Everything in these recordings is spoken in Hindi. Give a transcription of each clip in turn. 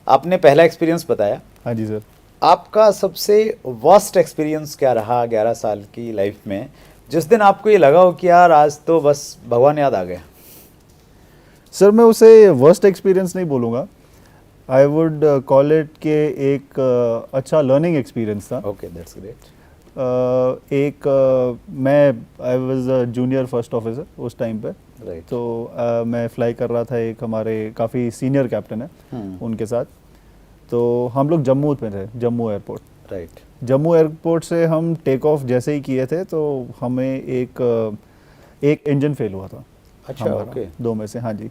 आपने पहला एक्सपीरियंस बताया, हाँ जी सर। आपका सबसे वर्स्ट एक्सपीरियंस क्या रहा 11 साल की लाइफ में, जिस दिन आपको ये लगा हो कि यार आज तो बस भगवान याद आ गया? सर मैं उसे वर्स्ट एक्सपीरियंस नहीं बोलूँगा, आई वुड कॉल इट के एक अच्छा लर्निंग एक्सपीरियंस था। Okay, that's great. मैं I was junior first officer उस टाइम पे। राइट। तो मैं फ्लाई कर रहा था, एक हमारे काफ़ी सीनियर कैप्टन है उनके साथ। तो हम लोग जम्मू में थे, Jammu airport. Right. Jammu airport से हम टेक ऑफ जैसे ही किए थे तो हमें एक इंजन फेल हुआ था अच्छा, हमारा, ओके। दो में से। हाँ जी।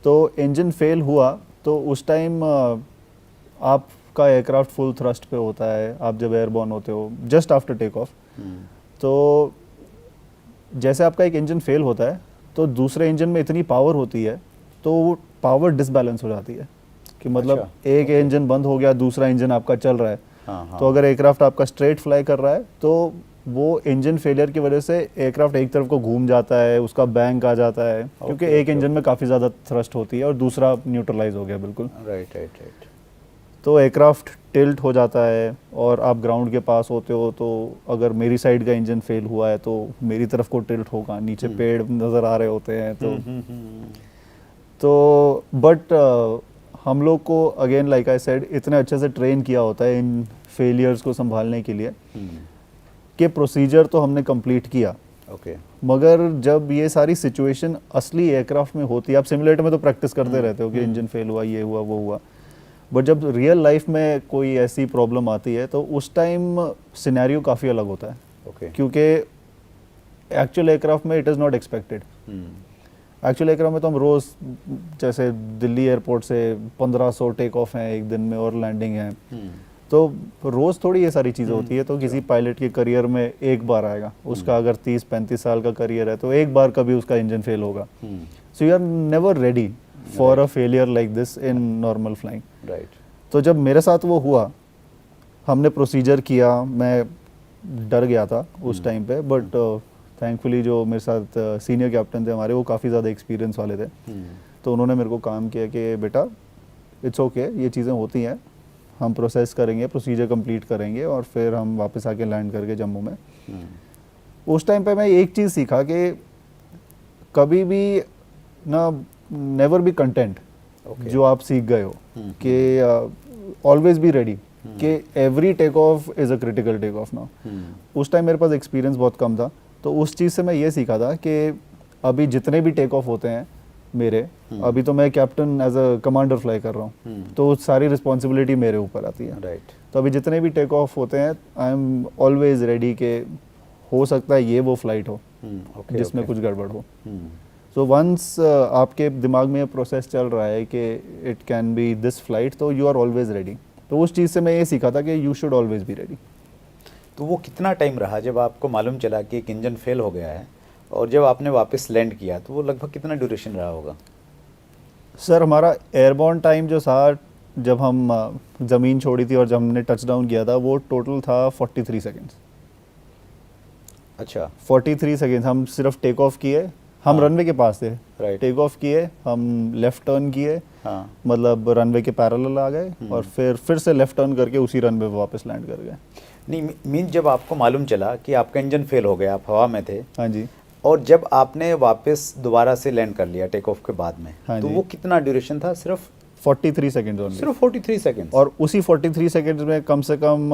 तो इंजन फेल हुआ तो उस टाइम आपका एयरक्राफ्ट फुल थ्रस्ट पे होता है, आप जब एयरबॉर्न होते हो जस्ट आफ्टर टेक ऑफ। तो जैसे आपका एक इंजन फेल होता है तो दूसरे इंजन में इतनी पावर होती है तो वो पावर डिसबैलेंस हो जाती है कि मतलब अच्छा, एक ओके। इंजन बंद हो गया, दूसरा इंजन आपका चल रहा है। हाँ हाँ। तो अगर एयरक्राफ्ट आपका स्ट्रेट फ्लाई कर रहा है तो वो इंजन फेलियर की वजह से एयरक्राफ्ट एक तरफ को घूम जाता है, उसका बैंक आ जाता है, क्योंकि ओके एक ओके इंजन ओके। में काफ़ी ज़्यादा थ्रस्ट होती है और दूसरा न्यूट्रलाइज हो गया बिल्कुल। Right right right. तो एयरक्राफ्ट टिल्ट हो जाता है और आप ग्राउंड के पास होते हो। तो अगर मेरी साइड का इंजन फेल हुआ है तो मेरी तरफ को टिल्ट होगा, नीचे पेड़ नज़र आ रहे होते हैं। तो बट हम लोग को अगेन लाइक आई सेड इतने अच्छे से ट्रेन किया होता है इन फेलियर्स को संभालने के लिए कि प्रोसीजर तो हमने कंप्लीट किया। ओके। मगर जब ये सारी सिचुएशन असली एयरक्राफ्ट में होती है, आप सिमुलेटर में तो प्रैक्टिस करते रहते हो कि इंजन फेल हुआ, ये हुआ, वो हुआ, बट जब रियल लाइफ में कोई ऐसी प्रॉब्लम आती है तो उस टाइम सिनेरियो काफ़ी अलग होता है। ओके। क्योंकि एक्चुअल एयरक्राफ्ट में it is not expected. Actual aircraft में तो हम रोज़, जैसे दिल्ली एयरपोर्ट से 1500 टेक ऑफ हैं एक दिन में और लैंडिंग है, तो रोज़ थोड़ी ये सारी चीज़ें होती है। तो किसी पायलट के करियर में एक बार आएगा, उसका अगर 30-35 साल का करियर है तो एक बार कभी उसका इंजन फेल होगा। So you are never ready for a failure like this in normal flying. Right. तो जब मेरे साथ वो हुआ, हमने प्रोसीजर किया, मैं डर गया था उस टाइम पे, बट थैंकफुली जो मेरे साथ सीनियर कैप्टन थे हमारे, वो काफ़ी ज़्यादा एक्सपीरियंस वाले थे। तो उन्होंने मेरे को काम किया कि बेटा इट्स ओके, ये चीज़ें होती हैं, हम प्रोसेस करेंगे, प्रोसीजर कंप्लीट करेंगे और फिर हम वापस आके लैंड करके जम्मू में। उस टाइम पे मैं एक चीज़ सीखा कि कभी भी ना, नेवर बी कंटेंट। जो आप सीख गए हो कि ऑलवेज बी रेडी, कि every take off is a critical take off now. उस टाइम मेरे पास एक्सपीरियंस बहुत कम था, तो उस चीज़ से मैं ये सीखा था कि अभी जितने भी टेक ऑफ होते हैं मेरे, अभी तो मैं captain as a commander fly कर रहा हूँ, तो सारी रिस्पॉन्सिबिलिटी मेरे ऊपर आती है। राइट। तो अभी जितने भी टेक ऑफ होते हैं आई एम ऑलवेज रेडी कि हो सकता है ये वो फ्लाइट हो जिसमें कुछ गड़बड़ हो। सो वंस आपके दिमाग में ये प्रोसेस चल रहा है कि it can be this flight, तो यू आर ऑलवेज रेडी। तो उस चीज़ से मैं ये सीखा था कि you should always be ready. तो वो कितना टाइम रहा जब आपको मालूम चला कि एक इंजन फेल हो गया है, और जब आपने वापस लैंड किया तो वो लगभग कितना ड्यूरेशन रहा होगा? सर हमारा एयरबॉर्न टाइम जो था, जब हम ज़मीन छोड़ी थी और जब हमने टच डाउन किया था, वो टोटल था 43 सेकेंड्स। अच्छा। 43 सेकेंड्स हम सिर्फ टेक ऑफ किए, हम रनवे के पास थे, राइट। टेक ऑफ किए, हम लेफ़्ट टर्न किए, हाँ। मतलब रनवे के पैरेलल आ गए और फिर से लेफ़्ट टर्न करके उसी रनवे पे वापस लैंड कर गए। नहीं, मीन जब आपको मालूम चला कि आपका इंजन फेल हो गया, आप हवा में थे, हाँ जी। और जब आपने वापस दोबारा से लैंड कर लिया टेक ऑफ के बाद में, हाँ तो जी। वो कितना ड्यूरेशन था? सिर्फ 43 सेकेंड्स ओनली। सिर्फ 43 सेकेंड्स? और उसी 43 सेकेंड्स में कम से कम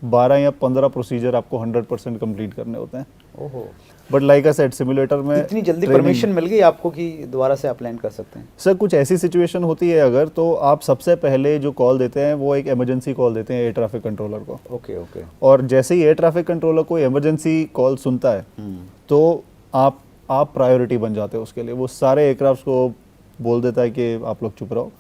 12 या 15 प्रोसीजर आपको 100% कंप्लीट करने होते हैं। ओहो। But like I said, simulator में इतनी जल्दी training- परमिशन मिल गई आपको कि दोबारा से आप लैंड कर सकते हैं? सर कुछ ऐसी सिचुएशन होती है अगर, तो आप सबसे पहले जो कॉल देते हैं वो एक इमरजेंसी कॉल देते हैं एयर ट्रैफिक कंट्रोलर को। Okay okay. और जैसे ही एयर ट्रैफिक कंट्रोलर को इमरजेंसी कॉल सुनता है तो आप प्रायोरिटी बन जाते हो उसके लिए। वो सारे एयरक्राफ्ट को बोल देता है कि आप लोग चुप रहो,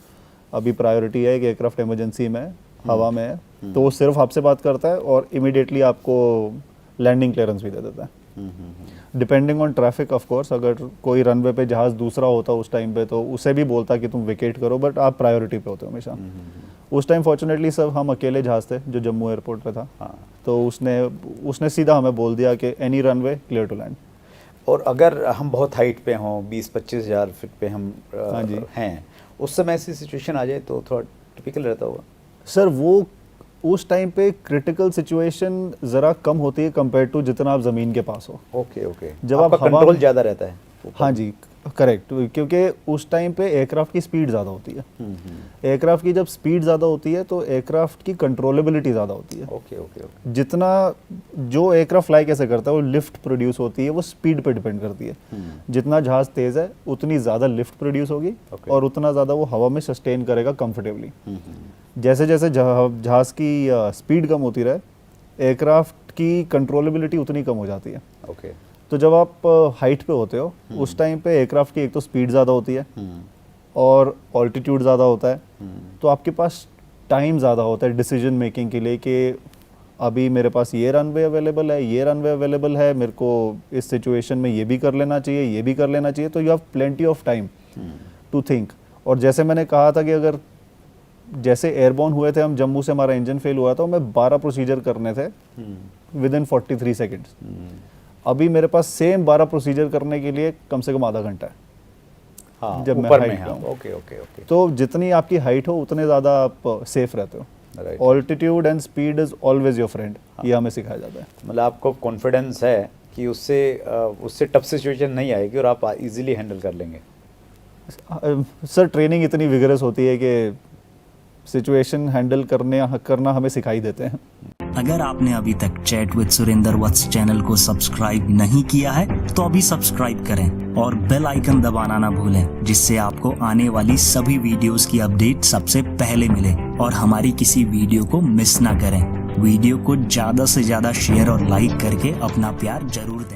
अभी प्रायोरिटी है कि एयरक्राफ्ट इमरजेंसी में है, हवा में है। तो वो सिर्फ आपसे बात करता है और इमीडिएटली आपको लैंडिंग क्लियरेंस भी दे देता है, depending on traffic of course. अगर कोई रनवे पे जहाज़ दूसरा होता उस टाइम पे तो उसे भी बोलता कि तुम विकेट करो, बट आप प्रायोरिटी पे होते हो हमेशा। उस टाइम फॉर्चुनेटली सब हम अकेले जहाज़ थे जो जम्मू एयरपोर्ट पे था। तो उसने सीधा हमें बोल दिया कि any runway clear to land. और अगर हम बहुत हाइट पे हों, 20-25 हज़ार फीट पे हम हाँ जी। हैं, उस समय ऐसी सिचुएशन आ जाए तो थोड़ा टिपिकल रहता होगा। सर वो उस टाइम पे क्रिटिकल सिचुएशन ज़रा कम होती है कंपेयर टू जितना आप ज़मीन के पास हो। ओके ओके, जब आप आपका हवा कंट्रोल में- ज़्यादा रहता है ऊपर। हाँ जी करेक्ट, क्योंकि उस टाइम पे एयरक्राफ्ट की स्पीड ज़्यादा होती है। एयरक्राफ्ट की जब स्पीड ज़्यादा होती है तो एयरक्राफ्ट की कंट्रोलेबिलिटी ज़्यादा होती है। Okay okay okay. जितना जो एयरक्राफ्ट फ्लाई कैसे करता है वो लिफ्ट प्रोड्यूस होती है, वो स्पीड पे डिपेंड करती है। जितना जहाज़ तेज़ है उतनी ज़्यादा लिफ्ट प्रोड्यूस होगी Okay. और उतना ज़्यादा वो हवा में सस्टेन करेगा कंफर्टेबली। जैसे जैसे जहाज़ की स्पीड कम होती रहे एयरक्राफ्ट की कंट्रोलेबिलिटी उतनी कम हो जाती है। ओके। तो जब आप हाइट पे होते हो उस टाइम पे एयरक्राफ्ट की एक तो स्पीड ज़्यादा होती है और ऑल्टीट्यूड ज़्यादा होता है, तो आपके पास टाइम ज़्यादा होता है डिसीजन मेकिंग के लिए कि अभी मेरे पास ये रनवे अवेलेबल है, ये रनवे अवेलेबल है, मेरे को इस सिचुएशन में ये भी कर लेना चाहिए, ये भी कर लेना चाहिए। तो you have plenty of time to think. और जैसे मैंने कहा था कि अगर जैसे एयरबॉर्न हुए थे हम, जम्मू से हमारा इंजन फेल हुआ था, हमें 12 प्रोसीजर करने थे विद इन 43 सेकेंड्स। अभी मेरे पास सेम 12 प्रोसीजर करने के लिए कम से कम आधा घंटा है। हाँ, जब मैं ऊपर में height हाँ, पे हूँ। Okay okay okay. तो जितनी आपकी हाइट हो उतने ज़्यादा आप सेफ रहते हो। Right. Altitude and speed is always your friend, ये हमें सिखाया जाता है। मतलब आपको कॉन्फिडेंस है कि उससे टफ सिचुएशन नहीं आएगी और आप इजीली हैंडल कर लेंगे। सर ट्रेनिंग इतनी विगरस होती है कि सिचुएशन हैंडल करना हमें सिखाई देते हैं। अगर आपने अभी तक chat with Surendra Vats channel को सब्सक्राइब नहीं किया है तो अभी सब्सक्राइब करें और बेल आइकन दबाना ना भूलें, जिससे आपको आने वाली सभी वीडियोस की अपडेट सबसे पहले मिले और हमारी किसी वीडियो को मिस ना करें। वीडियो को ज्यादा से ज्यादा शेयर और लाइक करके अपना प्यार जरूर दें।